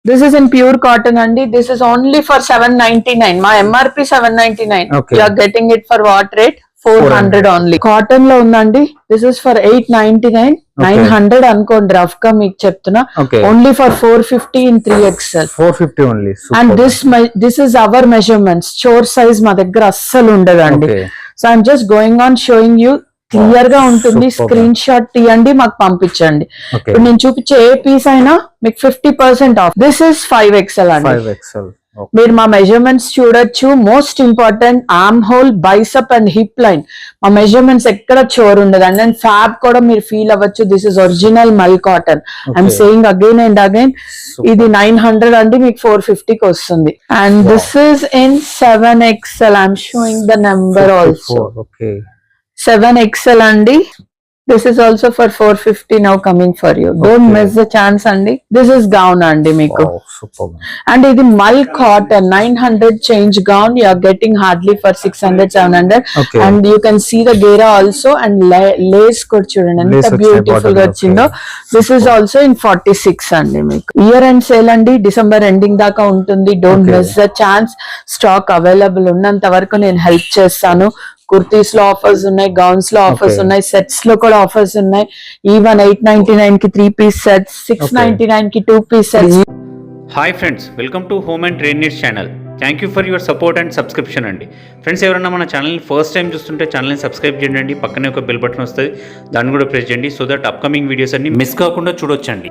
This is in pure cotton andi. This is only for 799. My MRP 799. Okay. You are getting it for what rate? 400 only. Cotton lo undandi. This is for 899. 900 అనుకోండి rough గా మీకు చెప్తున్నా. Only for 450 in 3XL. 450 only. Super. And this is our measurements. Chore size మా దగ్గర అస్సలు ఉండదండి. So I'm just going on showing you. Clear గా ఉంటుంది. స్క్రీన్ షాట్ తీయండి, మాకు పంపించండి. ఇప్పుడు నేను చూపించే ఏ పీస్ అయినా మీకు 50% ఆఫ్. దిస్ ఇస్ 5XL అండి. 5XL. మీరు మా మెజర్మెంట్స్ చూడొచ్చు. Most important arm whole, bicep and hip line మా మెజర్మెంట్స్ ఎక్కడ చోర్ ఉండదండి. అండ్ ఫ్యాబ్ కూడా మీరు ఫీల్ అవ్వచ్చు. This is original mul cotton. I'm saying again and again. ఇది 900 అండి, మీకు 450 కి వస్తుంది. And this is in 7XL. I'm showing the number also. 7XL andi. This is also for 450 now coming for you. Don't miss the chance andi. This is gown andi meeku. Oh, super. And ఇది mul cotton 900 change gown you are getting hardly for 600 700. And you can see the gera also and lace కూడా చూడండి ఎంత beautiful గా వచ్చిందో. This is also in 46 andi meeku. Year end sale andi, December ending దాకా ఉంటుంది. Don't miss the chance. Stock available ఉన్నంత వరకు నేను హెల్ప్ చేస్తాను. కుర్తీస్ లో ఆఫర్స్ ఉన్నాయి, గౌన్స్ లో ఆఫర్స్ ఉన్నాయి, సెట్స్ లో కూడా ఆఫర్స్ ఉన్నాయి. ఈవెన్ 899 కి 3 పీస్ సెట్స్, 699 కి 2 piece sets. Hi friends, welcome to home and trade needs channel. Thank you for your support and subscription అండి. ఫ్రెండ్స్, ఎవరైనా మన ఛానల్ని ఫస్ట్ టైం చూస్తుంటే ఛానల్ని సబ్స్క్రైబ్ చేయండి. పక్కనే ఒక బెల్ బటన్ వస్తుంది, దాన్ని కూడా ప్రెస్ చేయండి. సో దట్ అప్కమింగ్ వీడియోస్ అన్ని మిస్ కాకుండా చూడొచ్చండి.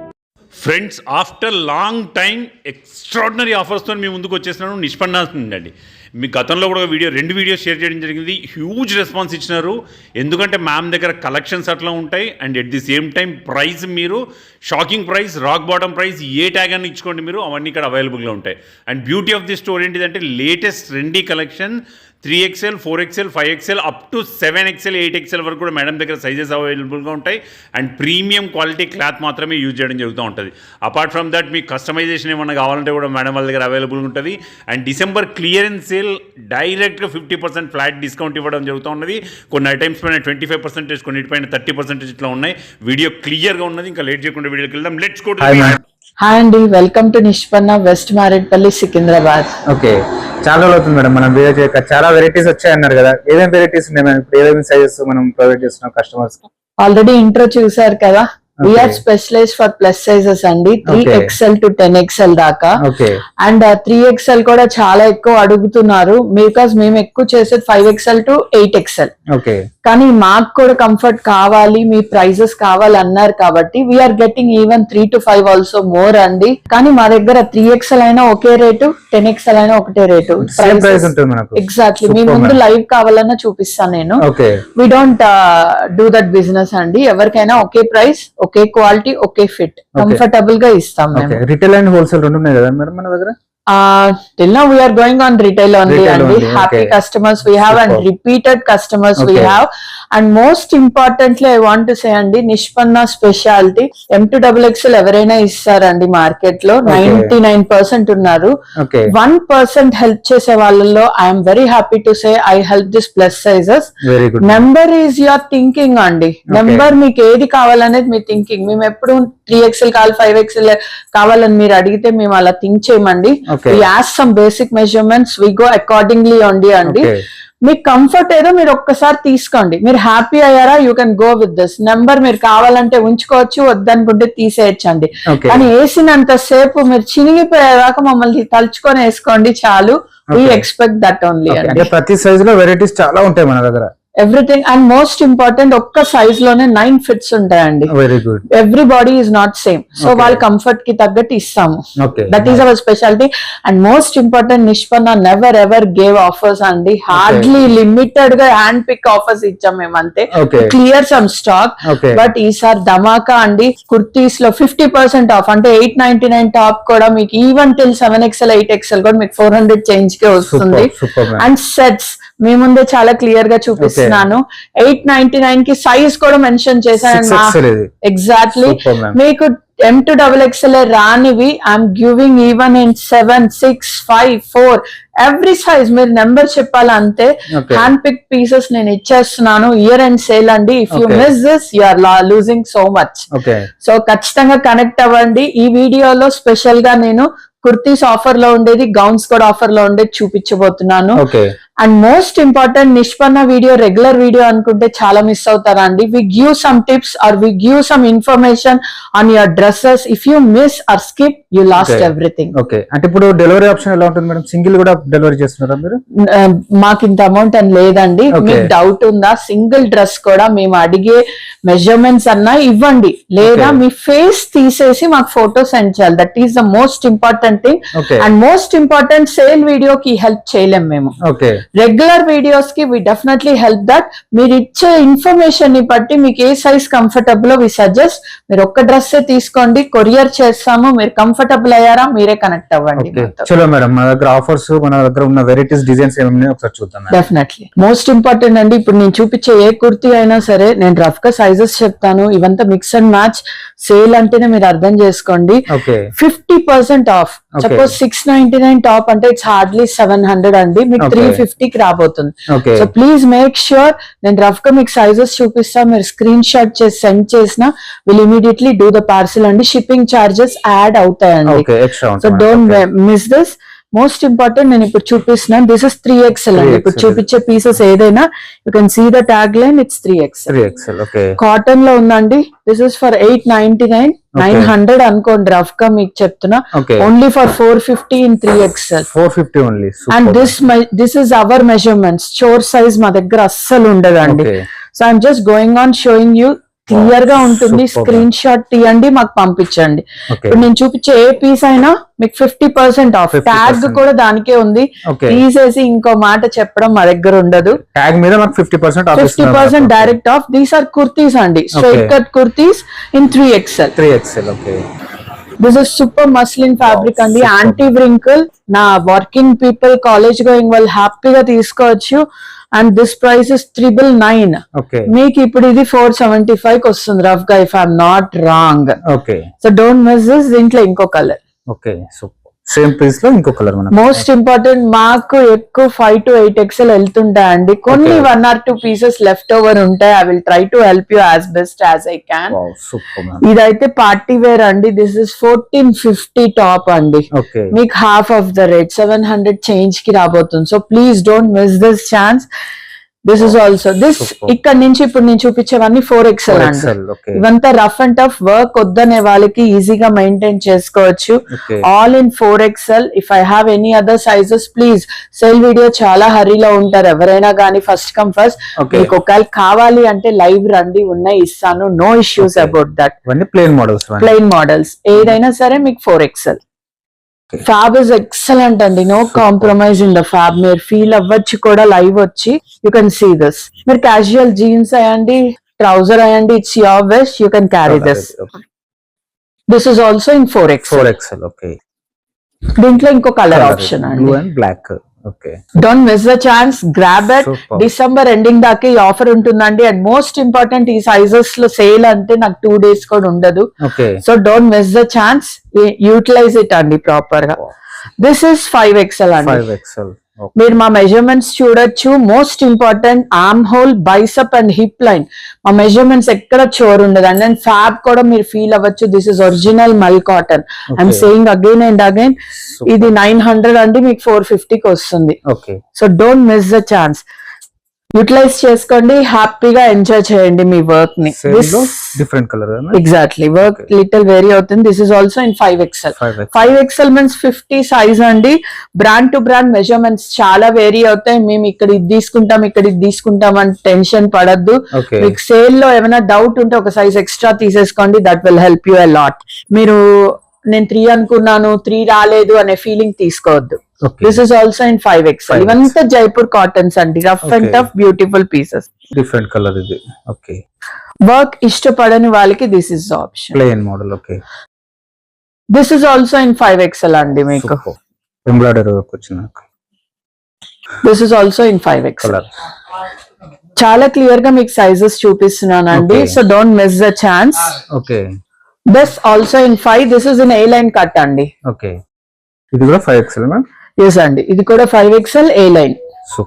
Friends, after long time extraordinary ఆఫర్స్తో మీ ముందుకు వచ్చేసినాను. నిష్పన్నా అండి. మీ గతంలో కూడా రెండు వీడియోస్ షేర్ చేయడం జరిగింది. హ్యూజ్ రెస్పాన్స్ ఇచ్చినారు. ఎందుకంటే మ్యామ్ దగ్గర కలెక్షన్స్ అట్లా ఉంటాయి. And at the same time price మీరు shocking price, rock bottom price, a tag అని ఇచ్చుకోండి మీరు, అవన్నీ ఇక్కడ అవైలబుల్గా ఉంటాయి. And beauty of the store ఏంటిదంటే latest trendy collection 3XL, 4XL, 5XL up to 7XL, 8XL వరకు కూడా మేడం దగ్గర సైజెస్ అవైలబుల్గా ఉంటాయి. అండ్ ప్రీమియం క్వాలిటీ క్లాత్ మాత్రమే యూజ్ చేయడం జరుగుతూ ఉంటుంది. అపార్ట్ ఫ్రమ్ దట్ మీకు కస్టమైజేషన్ ఏమన్నా కావాలంటే కూడా మేడం వాళ్ళ దగ్గర అవైలబుల్గా ఉంటుంది. అండ్ డిసెంబర్ క్లియరెన్స్ సేల్ డైరెక్ట్గా 50% ఫ్లాట్ డిస్కౌంట్ ఇవ్వడం జరుగుతూ ఉన్నది. కొన్ని ఐటమ్స్ పైన 25%, కొన్నిటిపైన 30% ఇట్లా ఉన్నాయి. వీడియో క్లియర్గా ఉన్నది. ఇంకా లేట్ చేయకుండా వీడియోకి వెళ్దాం. లెట్స్ గో టు హాయ్ అండి, welcome to Nishpanna, west Marredpally, Secunderabad. Okay, చాలా రోజులు అవుతుంది మేడం మనం వీడియో చేయక. చాలా వెరైటీస్ వచ్చాయన్నారు కదా, ఏమేమి వెరైటీస్ ఉన్నాయి మేడం? ఇప్పుడు ఏమేమి సైజెస్ మనం ప్రొవైడ్ చేస్తున్నాం కస్టమర్స్? ఆల్రెడీ ఇంట్రో చూసారు కదా. We are specialized for plus sizes అండి. 3XL to 10XL దాకా. అండ్ 3XL కూడా చాలా ఎక్కువ అడుగుతున్నారు, బికాస్ మేము ఎక్కువ చేసేది 5XL to 8XL. కానీ మాకు కూడా కంఫర్ట్ కావాలి, మీ ప్రైజెస్ కావాలి అన్నారు కాబట్టి we are getting even 3 to 5 also more అండి. కానీ మా దగ్గర 3XL అయినా ఒకే రేటు, 10XL అయినా ఒకటే రేటు. ఎగ్జాక్ట్లీ. మీ ముందు లైవ్ కావాలన్నా చూపిస్తాను నేను. We don't do that business అండి. ఎవరికైనా ఒకే ప్రైస్, ఒకే క్వాలిటీ, ఒకే ఫిట్, కంఫర్టబుల్ గా ఇస్తాం. రిటైల్ అండ్ హోల్సేల్ రెండు ఉన్నాయి కదా మేడం మన దగ్గర? Till now we are going on retail only and happy customers we have and repeated customers we have. And most importantly I want to say andi, Nishpanna specialty M2XXL ఎవరైనా ఇస్తారండి market లో. 99% ఉన్నారు. 1% help చేసే వాళ్ళలో I am very happy to say I help this plus sizes. Number is your thinking అండి. Number మీకు ఏది కావాలనేది మీ థింకింగ్. మేము ఎప్పుడు 3XL కావాలి, 5XL కావాలని మీరు అడిగితే మేము అలా థింక్ చేయమండి. We ask some basic measurements, we go accordingly only అండి. మీకు కంఫర్ట్ ఏదో మీరు ఒక్కసారి తీసుకోండి. మీరు హ్యాపీ అయ్యారా, you can go with this number. మీరు కావాలంటే ఉంచుకోవచ్చు, వద్దనుకుంటే తీసేయచ్చండి. కానీ వేసినంత సేపు మీరు చినిగిపోయేదాకా మమ్మల్ని తలుచుకొని వేసుకోండి చాలు. We expect that only. ప్రతి సైజ్ లో వెరైటీస్ చాలా ఉంటాయి మన దగ్గర. ఎవ్రీథింగ్. అండ్ మోస్ట్ ఇంపార్టెంట్, ఒక్క సైజ్ లోనే 9 ఫిట్స్ ఉంటాయండి. Very good. Every body is not same, so వాళ్ళ కంఫర్ట్ కి తగ్గట్టు ఇస్తాము. That is our speciality. And most important, Nishpanna never ever gave offers అండి. హార్డ్లీ లిమిటెడ్ గా హ్యాండ్ పిక్ ఆఫర్స్ ఇచ్చాం మేము అంతే, క్లియర్ సమ్ స్టాక్. బట్ ఈసారి ధమాకా అండి. కుర్తీస్ లో 50% ఆఫ్, అంటే 899 టాప్ కూడా మీకు ఈవెన్ టిల్ 7XL 8XL కూడా మీకు 400 చేంజ్ కే వస్తుంది. అండ్ సెట్స్ మీ ముందే చాలా క్లియర్ గా చూపిస్తున్నాను. 899 కి సైజ్ కూడా మెన్షన్ చేశాను. ఎగ్జాక్ట్లీ. మీకు M2XXL రానివి I'm giving even in 7, 6, 5, 4 every size మీరు నెంబర్ చెప్పాలి అంతే. Okay. Hand pick pieces year ఇచ్చేస్తున్నాను. ఇయర్ అండ్ సేల్ అండి. If you Okay. Miss this you are losing so much. Okay so ఖచ్చితంగా కనెక్ట్ అవ్వండి. ఈ వీడియోలో స్పెషల్ గా నేను కుర్తీస్ ఆఫర్ లో ఉండేది, గౌన్స్ కూడా ఆఫర్ లో ఉండేది చూపించబోతున్నాను. ఓకే అండ్ మోస్ట్ ఇంపార్టెంట్, నిష్పన్న వీడియో రెగ్యులర్ వీడియో అనుకుంటే చాలా మిస్ అవుతారండి. We give some tips or we give some information on your dresses. If you miss or skip you lost Okay. Everything. Okay అంటే ఇప్పుడు delivery option ఎలా ఉంటుంది madam? Single కూడా delivery చేస్తున్నారా మీరు? మాకు ఇంత అమౌంట్ అని లేదండి. Okay. మీకు డౌట్ ఉందా? సింగిల్ డ్రెస్ కూడా మేము అడిగే మెజర్మెంట్స్ అన్నా ఇవ్వండి, లేదా Okay. మీ ఫేస్ తీసేసి మాకు ఫోటో సెండ్ చేయాలి. That is the most important thing. Okay. And most important, sale వీడియోకి హెల్ప్ చేయలేం మేము. ఓకే రెగ్యులర్ వీడియోస్ కి వి డెఫినెట్లీ హెల్ప్ దట్. మీరు ఇచ్చే ఇన్ఫర్మేషన్ ని బట్టి మీకు ఏ సైజ్ కంఫర్టబుల్ వి సజెస్ట్. మీరు ఒక్క డ్రెస్ తీసుకోండి, కొరియర్ చేస్తాము. మీరు కంఫర్టబుల్ అయ్యారా మీరే కనెక్ట్ అవ్వండి. ఓకే చలో మేడం, మన దగ్గర ఆఫర్స్, మన దగ్గర ఉన్న వెరైటీస్, డిజైన్స్ ఏమన్నా ఒకసారి చూద్దాం మేడం. డెఫినెట్లీ మోస్ట్ ఇంపార్టెంట్ అండి. ఇప్పుడు నేను చూపించే ఏ కుర్తీ అయినా సరే నేను రఫ్ గా సైజెస్ చెప్తాను. ఇవంతా మిక్స్ అండ్ మ్యాచ్. సేల్ అంటేనే మీరు అర్థం చేసుకోండి. Okay 50% of. Okay. Suppose 699 top అంటే ఇట్స్ హార్డ్లీ 700 అండి. మీకు Okay. 350 కి రాబోతుంది. Okay so please make sure, నేను రఫ్ గా మీకు సైజెస్ చూపిస్తా. మీరు స్క్రీన్ షాట్ చేసి సెండ్ చేసిన will immediately do the parcel అండి. షిప్పింగ్ చార్జెస్ యాడ్ అవుతాయండి. ఓకే ఎక్స్ట్రా సో ఉంటుంది. Don't miss this. Most important, నేను ఇప్పుడు చూపిస్తున్నాను. దిస్ ఇస్ 3XL అండి. ఇప్పుడు 3XL. చూపించే పీసెస్ ఏదైనా you can see the tag line, it's 3XL. 3XL okay cotton లో ఉందండి. దిస్ ఇస్ ఫర్ 899, 900 అనుకోండి రఫ్ గా మీకు చెప్తున్నా. Okay. Only for 450 in 3XL. 450 only. And this is our measurements. Chor size మా దగ్గర అస్సలు ఉండదండి. Okay. So I'm just going on showing you. Clear గా ఉంటుంది. Superb. స్క్రీన్ షాట్ తీయండి, మాకు పంపించండి. Okay. ఇప్పుడు నేను చూపించే ఏ పీస్ అయినా మీకు 50% ఆఫ్. 50%. ట్యాగ్ కూడా దానికే ఉంది. Okay. తీసేసి ఇంకో మాట చెప్పడం మా దగ్గర ఉండదు. ట్యాగ్ మీద మనకు 50% off 50% direct off. These are kurtis అండి, straight Okay. Cut kurtis in 3XL. 3XL okay this is super muslin fabric అండి. Superb. Anti wrinkle. నా వర్కింగ్ పీపుల్, కాలేజ్ గోయింగ్ వాళ్ళు హ్యాపీగా తీసుకోవచ్చు. And this price is 999. Okay మీకు ఇప్పుడు ఇది 475 కి వస్తుంది రఫ్ గా, if I'm not wrong. Okay so don't miss this. దీంట్లో ఇంకో colour. Okay super. Same price లో ఇంకో కలర్ మనకు. మోస్ట్ ఇంపార్టెంట్, మాకు ఎక్కువ 5 to 8XL వెళ్తుంటాయండి. కొన్ని Okay. 1 or 2 pieces left over ఉంటాయి. I will try to help you as best as I can. Wow super ma'am. ఇదైతే పార్టీ వేర్ అండి. This is 1450 top అండి. ఓకే మీకు half of the rate 700 change కి రాబోతుంది. So please don't miss this chance. This is also this. Superb. ఇక్కడ నుంచి ఇప్పుడు నేను చూపించేవన్నీ 4XL అండి. 4XL ఓకే ఇవంతా రఫ్ అండ్ టఫ్ వర్క్ వద్దనే వాళ్ళకి ఈజీగా మెయింటైన్ చేసుకోవచ్చు. Okay. All in 4XL. If I have any other sizes please. Sale video చాలా హరీలో ఉంటారు ఎవరైనా కానీ. First come first. Okay. మీకు ఒకవేళ కావాలి అంటే లైవ్ రండి, ఉన్నాయి ఇస్తాను. No issues Okay. About that. ఇవన్నీ ప్లేన్ మోడల్స్. ప్లెయిన్ మోడల్స్ ఏదైనా సరే మీకు 4XL. ఫ్యాబ్ ఇస్ ఎక్సలెంట్ అండి. No compromise in the fab. మీరు ఫీల్ అవ్వచ్చు కూడా లైవ్ వచ్చి. You can see this. మీరు క్యాజువల్ జీన్స్ అయ్యండి, ట్రౌజర్ అయ్యండి, it's your wish. You can carry this. This is also in 4XL. 4XL okay. దీంట్లో ఇంకో కలర్ ఆప్షన్ బ్లూ అండి. And black okay. Don't miss the chance. Grab it. Superb. December ending దాకా ఈ offer ఉంటుందండి. And most important, ఈ sizes లో sale అంటే నాకు 2 days కూడా ఉండదు. Okay so don't miss the chance. Utilise it అండి ప్రాపర్ గా. దిస్ ఇస్ 5XL అండి. 5XL మీరు మా మెజర్మెంట్స్ చూడొచ్చు. Most important, arm whole, bicep and hip line. మా మెజర్మెంట్స్ ఎక్కడ చోర్ ఉండదు అండి. అండ్ ఫ్యాబ్ కూడా మీరు ఫీల్ అవ్వచ్చు. This is original mul cotton. I'm Okay. Saying again and again. Super. ఇది 900 అండి, మీకు 450 కి వస్తుంది. Okay so don't miss the chance. Utilize చేసుకోండి, హ్యాపీగా ఎంజాయ్ చేయండి మీ వర్క్ ని. సేమ్ లో different colour exactly work Okay. Little vary అవుతుంది. This is also in 5XL. 5XL 5XL means 50 size అండి. బ్రాండ్ టు బ్రాండ్ మెజర్మెంట్స్ చాలా వేరీ అవుతాయి. మేము ఇక్కడ ఇది తీసుకుంటాం, ఇక్కడ ఇది తీసుకుంటాం అని టెన్షన్ పడద్దు. ఓకే మీకు సేల్ లో ఏమైనా డౌట్ ఉంటే ఒక సైజ్ ఎక్స్ట్రా తీసేసుకోండి. That will help you a lot. మీరు నేను 3 అనుకున్నాను 3 రాలేదు అనే ఫీలింగ్ తీసుకోవద్దు. Okay this is also in 5XL. 5XL. ఇవంతా జైపూర్ కాటన్స్ అండి. Rough and Okay. Tough beautiful pieces. Different colour ఇది ఓకే. వర్క్ ఇష్టపడని వాళ్ళకి this is option. Plain model okay. This is also in 5XL అండి. మీకు ఎంబ్రాయిడరీ వర్క్ వచ్చిన this is also in 5XL. Colour. చాలా clear గా మీకు సైజెస్ చూపిస్తున్నానండి. Okay. So don't miss the chance. Okay this also in 5. This is in A line cut అండి. Okay. ఇది కూడా 5XL మ్యామ్. ఎస్ అండి, ఇది కూడా 5XL ఏ లైన్.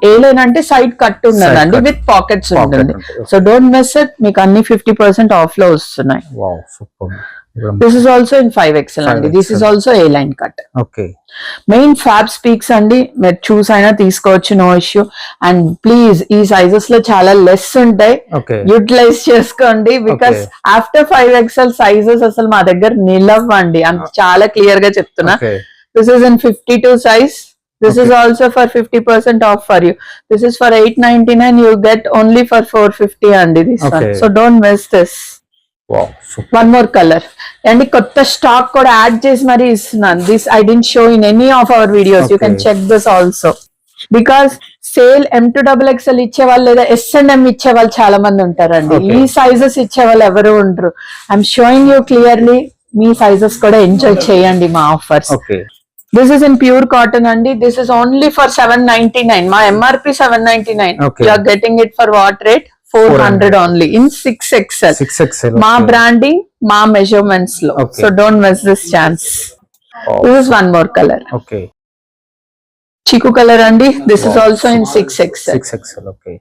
ఏ లైన్ అంటే సైడ్ కట్ ఉన్నదండి, విత్ పాకెట్స్ ఉంటుంది. సో డోంట్ మిస్ ఇట్, మీకు అన్ని 50% ఆఫ్ లో వస్తున్నాయి. Wow super. This is also in 5XL అండి. This is also a line cut. Okay. Main fab speaks అండి, మీరు చూస్ అయినా తీసుకోవచ్చు, నో ఇష్యూ. అండ్ ప్లీజ్ ఈ సైజెస్ లో చాలా లెస్ ఉంటాయి, యూటిలైజ్ చేసుకోండి. బికాస్ ఆఫ్టర్ 5XL సైజెస్ అసలు మా దగ్గర నిలవండి, అంత చాలా క్లియర్ గా చెప్తున్నా. This is in 52 size. This is also for 50% off for you. This is for 899. You get only for 450 అండి this one. So don't miss this. Wow. One more color. And కొత్త stock కూడా add చేసి మరి ఇస్తున్నాను. This I didn't show in any of our videos. You can check this also. Because sale M2XXL ఇచ్చే వాళ్ళు లేదా S&M ఇచ్చే వాళ్ళు చాలా మంది ఉంటారండి. ఈ సైజెస్ ఇచ్చే వాళ్ళు ఎవరు ఉండరు. I'm showing you clearly. Me sizes కూడా ఎంజాయ్ చేయండి మా offers. This is in pure cotton andi. This is only for 799. My MRP 799. You are getting it for what rate? 400 only in 6XL. 6XL. Ma branding, ma measurements lo. So don't miss this chance. This is one more color. Okay. Chiku color andi. This is also in 6XL. 6XL. Okay.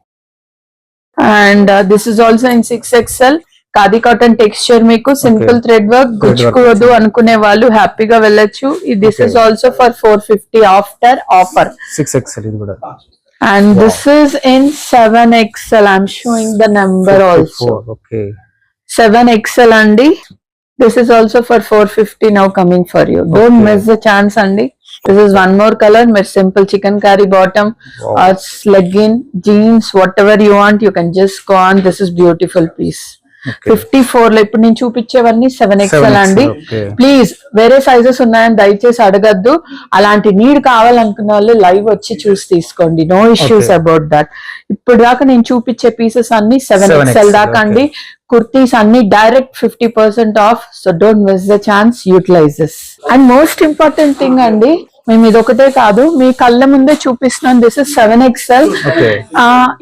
And this is also in 6XL. Khadi cotton texture, మీకు simple thread work, గుచ్చుకోవద్దు అనుకునే వాళ్ళు హ్యాపీగా వెళ్ళొచ్చు. This is also for 450 after offer. 6XL ఇది కూడా. And this is in 7XL. I'm showing the number also. Okay. 7XL అండి. This is also for 450 now coming for you. Don't miss the chance అండి. This is one more color. With simple chicken curry bottom or legging, jeans, whatever you want, you can just go on. This is beautiful piece. 54 లో ఇప్పుడు నేను చూపించేవన్నీ 7XL అండి. Please వేరే sizes ఉన్నాయని దయచేసి అడగద్దు. అలాంటి నీడ్ కావాలనుకున్న వాళ్ళు లైవ్ వచ్చి చూసి తీసుకోండి. No issues about that. ఇప్పుడు దాకా నేను చూపించే పీసెస్ అన్ని 7XL దాకా అండి. కుర్తీస్ అన్ని direct 50% off. So don't miss the chance, utilise this. And most important thing అండి, మేము ఇదొకటే కాదు మీ కళ్ళ ముందే చూపిస్తున్నాం. This is 7XL.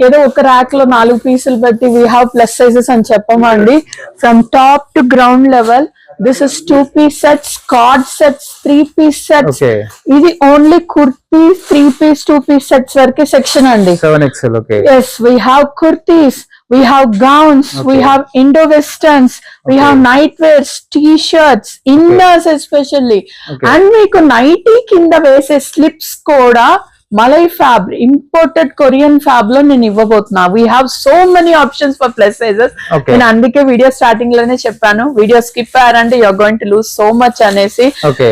ఏదో ఒక ర్యాక్ లో 4 పీసులు పెట్టి వీ హ్యావ్ ప్లస్ సైజెస్ అని చెప్పమండి. From top to ground level. This is 2-piece sets, cord sets, 3-piece sets. ఇది only kurtis 3-piece 2-piece sets వరకే సెక్షన్ అండి. 7XL. Okay. Yes, we have kurtis, we have gowns, we have Indo-Westerns, we have nightwears, t-shirts, inners especially. And మీకు nighty కింద వేసే slips కూడా malai fab, imported Korean fab లో నేను ఇవ్వబోతున్నా. We have so many options for plus sizes. నేను అందుకే video starting లోనే చెప్పాను, వీడియో స్కిప్ అయ్యారంటే you're going to lose so much అనేసి.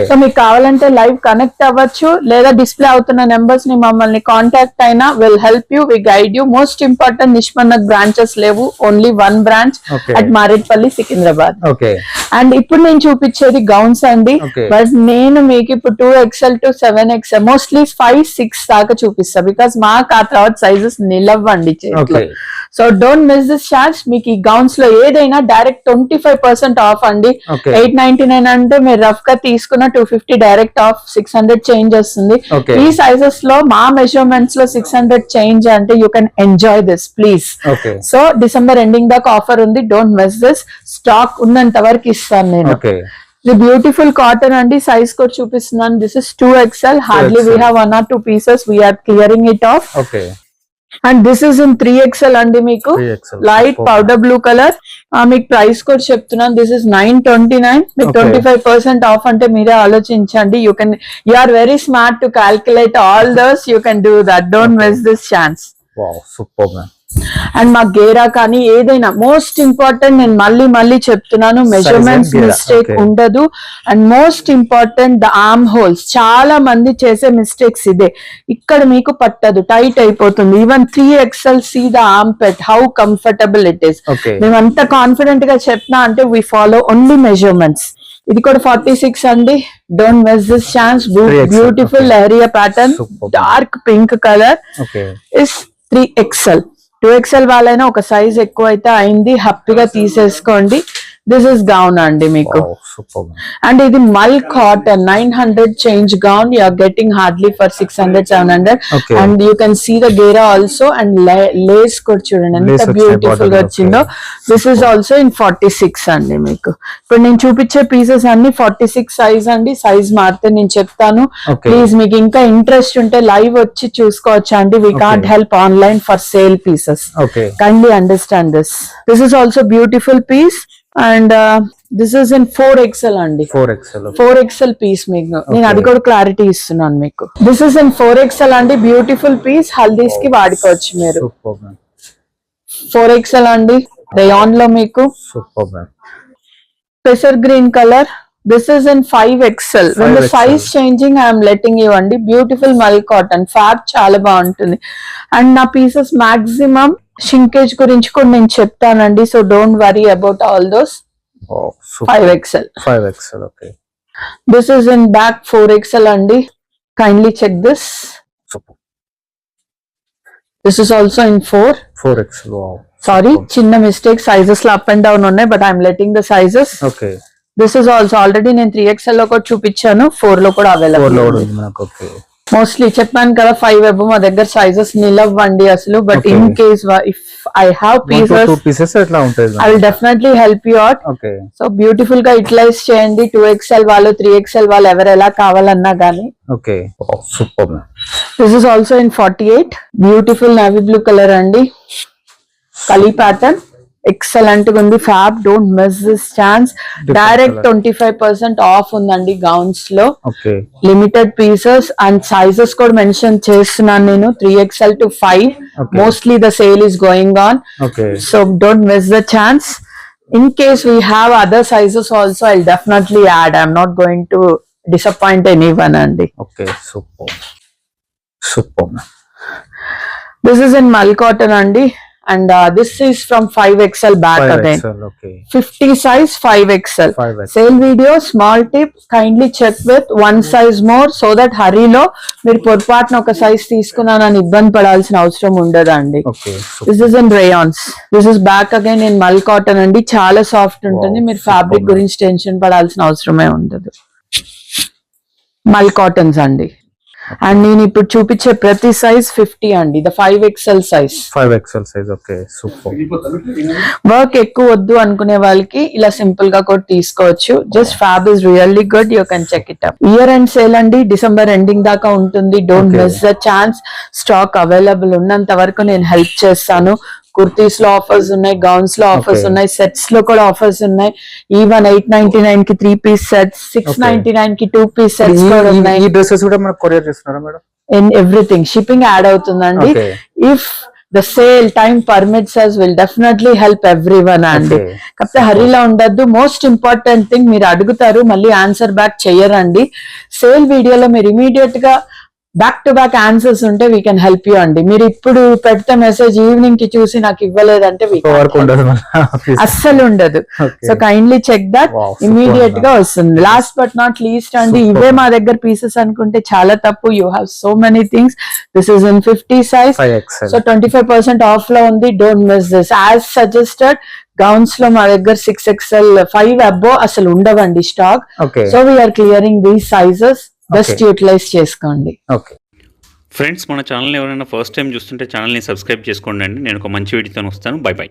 సో మీకు కావాలంటే లైవ్ కనెక్ట్ అవ్వచ్చు, లేదా డిస్ప్లే అవుతున్న నెంబర్స్ ని మమ్మల్ని కాంటాక్ట్ అయినా will help you, we guide you. Most important, నిష్మన్నకు బ్రాంచెస్ లేవు, only 1 branch at Marredpally, Secunderabad. And ఇప్పుడు నేను చూపించేది గౌన్స్ అండి. బట్ నేను మీకు ఇప్పుడు 2XL to 7XL, మోస్ట్లీ 5-6 దాకా చూపిస్తా. బికాస్ మాకు ఆ తర్వాత సైజెస్ నిలవండి చేతిలో. So don't miss this chance. మీకు ఈ గౌన్స్ లో ఏదైనా డైరెక్ట్ 25% ఆఫ్ అండి. 899 అంటే మీరు రఫ్ గా తీసుకున్న 250 డైరెక్ట్ ఆఫ్, 600 చేంజ్ వస్తుంది. ఈ సైజెస్ లో మా మెజర్మెంట్స్ లో 600 చేంజ్ అంటే you can enjoy this please. So December ending దాకా ఆఫర్ ఉంది. Don't miss this. స్టాక్ ఉన్నంత వరకు ఇస్తాను నేను. The beautiful cotton అండి. సైజ్ కూడా చూపిస్తున్నాను. This is 2XL. Hardly we have 1 or 2 pieces. We're clearing it off. And this is in 3XL అండి. మీకు లైట్ పౌడర్ బ్లూ కలర్. మీకు ప్రైస్ కూడా చెప్తున్నాను. This is 929. మీకు 25% ఆఫ్ అంటే మీరే ఆలోచించండి. You can, you are very smart to calculate all those. You can do that. Don't miss this chance. Super ma'am. And మా గేరా కానీ ఏదైనా మోస్ట్ ఇంపార్టెంట్, నేను మళ్ళీ చెప్తున్నాను, మెజర్మెంట్స్ మిస్టేక్ ఉండదు. And most important the arm holes. చాలా మంది చేసే మిస్టేక్స్ ఇదే. ఇక్కడ మీకు పట్టదు, టైట్ అయిపోతుంది. Even 3XL, see the armpit, how comfortable it is. మేము అంత కాన్ఫిడెంట్ గా చెప్తున్నా అంటే వీ ఫాలో ఓన్లీ మెజర్మెంట్స్. ఇది కూడా 46 అండి. Don't miss this chance. Beautiful leheriya pattern, dark pink colour is 3XL. 2XL వాళ్ళైనా ఒక సైజ్ ఎక్కువ అయితే అయింది, హ్యాపీగా తీసేసుకోండి. దిస్ ఇస్ గౌన్ అండి మీకు. సూపర్. అండ్ ఇది mul cotton 900 change gown you are getting hardly for 600 700. Okay. And you can see the ghera also and lace కూడా చూడండి ఎంత Lace వచ్చాయి బ్యూటిఫుల్ గా border. వచ్చిందో. దిస్ ఇస్ ఆల్సో ఇన్ 46 అండి మీకు. ఇప్పుడు నేను చూపించే పీసెస్ అన్ని 46 సైజ్ అండి. సైజ్ మారితే నేను చెప్తాను. Okay. ప్లీజ్ మీకు ఇంకా ఇంట్రెస్ట్ ఉంటే లైవ్ వచ్చి చూసుకోవచ్చు అండి. We can't help online for sale pieces. Okay. Kindly understand this. This is also beautiful piece and this is in 4XL అండి. 4XL. 4XL piece మీకు నేను అది కూడా క్లారిటీ ఇస్తున్నాను మీకు. This is in 4XL అండి. బ్యూటిఫుల్ పీస్ హల్దీస్ కి వాడుకోవచ్చు మీరు. Super ma'am. 4XL అండి. రేయాన్ లో మీకు సూపర్ మ్యామ్. పెసర్ green colour. This is in 5XL. When the 5XL. size changing, I am letting you అండి. బ్యూటిఫుల్ మల్ కాటన్ ఫ్యాబ్ చాలా బాగుంటుంది. అండ్ నా పీసెస్ మాక్సిమం షింకేజ్ గురించి కూడా నేను చెప్తానండి. So don't worry about all those. 5XL. 5XL. Okay. This is in back 4XL అండి. Kindly check this. Super. This is also in 4. 4XL. Wow. Sorry, చిన్న mistake sizes లో up and down ఉన్నాయి but I'm letting the sizes. Okay. This is also already నేను 3XL లో కూడా చూపించాను. 4 లో కూడా 4 అవైలబుల్ లో ఉంది మనకు. ఓకే. మోస్ట్లీ చెప్పాను కదా 5 అబో మా దగ్గర సైజెస్ నిలవ్వండి అసలు. But Okay. In case if I have 1 to 2 pieces pieces ఎట్లా ఉంటుంది? I will definitely help you out. Okay. So beautiful గా యూటిలైజ్ చేయండి. 2XL వాళ్ళు 3XL వాళ్ళు ఎవరు ఎలా కావాలన్నా గానీ. Okay. Super ma'am. This is also in 48. Beautiful navy blue colour అండి. కలీ ప్యాటర్న్ ఎక్సలెంట్ గా ఉంది. Fab don't miss this chance. Direct 25% of ఉందండి గౌన్స్ లో. Okay. Limited pieces and sizes కూడా మెన్షన్ చేస్తున్నాను నేను. 3XL to 5. Okay. Mostly the sale is going on. Okay. So don't miss the chance. In case we have other sizes also, I'll definitely add. I'm not going to disappoint anyone, Andy. Okay. Super. Super ma'am. This is in Mal cotton, Andy. And this is from 5XL back again. 5XL. Okay. 50 size 5XL. 5XL. Sale video, small tip. Kindly check with one size more so that hurryలో మీరు పొరపాటున ఒక size తీసుకున్నానని ఇబ్బంది పడాల్సిన అవసరం ఉండదండి. Okay. This is in rayons. This is back again in Mal cotton అండి. చాలా సాఫ్ట్ ఉంటుంది. Wow, మీరు super ఫ్యాబ్రిక్ nice. గురించి టెన్షన్ పడాల్సిన అవసరమే ఉండదు. మల్ కాటన్స్ అండి. అండ్ నేను ఇప్పుడు చూపించే ప్రతి సైజ్ 50 అండి. The 5XL size. 5XL size. Okay. Super. Work ఎక్కువ వద్దు అనుకునే వాళ్ళకి ఇలా సింపుల్ గా కూడా తీసుకోవచ్చు. Just fab is really good. You can check it up. Year end sale అండి. డిసెంబర్ ఎండింగ్ దాకా ఉంటుంది. Don't Okay. Miss the chance. Stock available ఉన్నంత వరకు నేను హెల్ప్ చేస్తాను. కుర్తీస్ లో ఆఫర్స్ ఉన్నాయి, గౌన్స్ లో ఆఫర్స్ Okay. ఉన్నాయి, సెట్స్ లో కూడా ఆఫర్స్ ఉన్నాయి. ఈవెన్ 899 కి 3 పీస్ సెట్స్, 699 కి 2 పీస్ సెట్స్ కూడా ఉన్నాయి. ఈ డ్రెస్సెస్ కూడా మనకు కొరియర్ చేస్తున్నారా madam? In everything shipping add అవుతుందండి. Okay. If the sale time permits us will definitely help everyone అండి. Okay. కాకపోతే హరిలో ఉండద్దు. మోస్ట్ ఇంపార్టెంట్ థింగ్, మీరు అడుగుతారు మళ్ళీ ఆన్సర్ బ్యాక్ చెయ్యరండి. సేల్ వీడియోలో మీరు ఇమీడియట్ గా బ్యాక్ టు బ్యాక్ ఆన్సర్స్ ఉంటే వీ కెన్ హెల్ప్ యూ అండి. మీరు ఇప్పుడు పెడితే మెసేజ్ ఈవినింగ్ కి చూసి నాకు ఇవ్వలేదంటే వర్క్ ఉండదు అస్సలు ఉండదు. Okay. So kindly check that. Wow, super immediate గా అన్న. వస్తుంది. లాస్ట్ బట్ నాట్ లీస్ట్ అండి, Super. ఇవే మా దగ్గర పీసెస్ అనుకుంటే చాలా తప్పు. You have so many things. This is in 50 size. 5XL. So 25% off లో ఉంది. Don't miss this. As suggested gowns లో మా దగ్గర 6XL 5 అబ్బో అసలు ఉండవండి stock. Okay. So we're clearing these sizes. Best Okay. Utilise చేసుకోండి. ఓకే. ఫ్రెండ్స్, మన ఛానల్ ఎవరైనా ఫస్ట్ టైం చూస్తుంటే ఛానల్ని సబ్స్క్రైబ్ చేసుకోండి అండి. నేను ఒక మంచి వీడియోతో వస్తాను. By by.